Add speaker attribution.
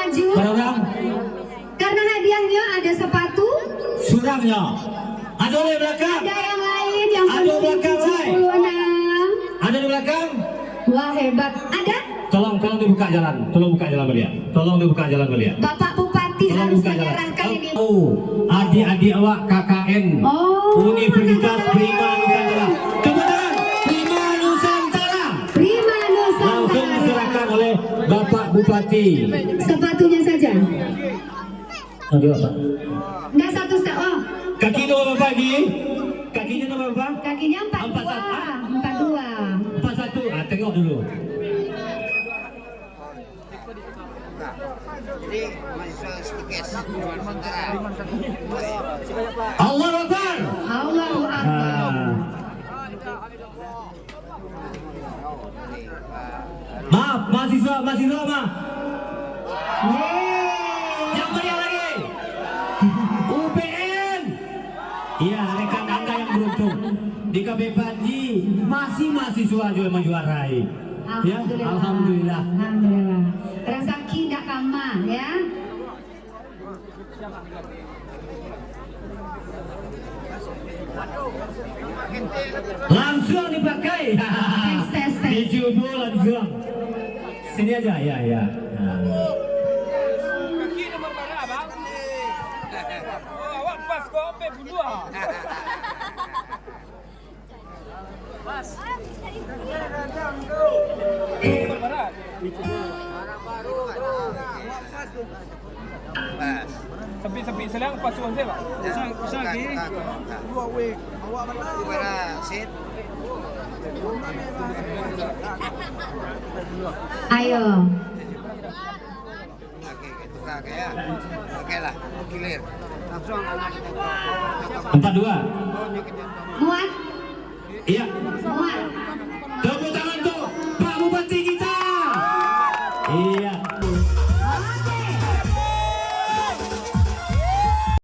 Speaker 1: maju.
Speaker 2: Barang.
Speaker 1: Karena hadiahnya ada sepatu.
Speaker 2: Surangnya. Ada di belakang.
Speaker 1: Ada yang lain yang
Speaker 2: Ada di belakang, Lai.
Speaker 1: 76.
Speaker 2: Ada di belakang.
Speaker 1: Wah hebat. Ada?
Speaker 2: Tolong dibuka jalan. Tolong buka jalan belia. Tolong dibuka jalan belia.
Speaker 1: Bapak Bupati
Speaker 2: Tolong
Speaker 1: harus
Speaker 2: buka jalan.
Speaker 1: menyerahkan ini.
Speaker 2: Oh, adik-adik awak KKN Universitas Prima Nusantara. Kebetulan Prima Nusantara.
Speaker 1: Prima
Speaker 2: Langsung
Speaker 1: Nusantara.
Speaker 2: diserahkan oleh Bapak Bupati.
Speaker 1: Sepatunya saja.
Speaker 2: Aduh apa?
Speaker 1: Enggak satu set. Oh,
Speaker 2: Kaki nomor berapa lagi? Kakinya nomor berapa?
Speaker 1: kakinya 42. 42.
Speaker 2: 41. Ah, tengok dulu.
Speaker 3: Jadi mahasiswa stikes Nusantara.
Speaker 2: Allahu Akbar.
Speaker 1: Allahu Akbar.
Speaker 2: Ah. Maaf, mahasiswa mah.
Speaker 1: Yeay.
Speaker 2: Yang meriah lagi. UPN. Iya, rekan Anda yang beruntung di KB Panji masih mahasiswa juga menjuarai. Ya, alhamdulillah.
Speaker 1: Alhamdulillah. Rezeki tidak kama ya.
Speaker 2: Langsung dipakai.
Speaker 1: Tes.
Speaker 2: Dijubul langsung. Sini aja, ya. Nah.
Speaker 4: Kaki nomor berapa, Bang? Oh, awak pas kok sampai berdua. Pas. Nomor berapa?
Speaker 3: Pas.
Speaker 4: Sepi selang pas suan saya, Pak.
Speaker 3: Pasang lagi. Dua week. Awak mana? Gimana? Sit.
Speaker 1: Ayo.
Speaker 3: Oke, tukar ya. Oke lah, clear. Langsung anak.
Speaker 2: 42.
Speaker 1: Muat.
Speaker 2: Iya.
Speaker 1: Muat.
Speaker 2: Tepuk tangan untuk Pak Bupati kita. Iya.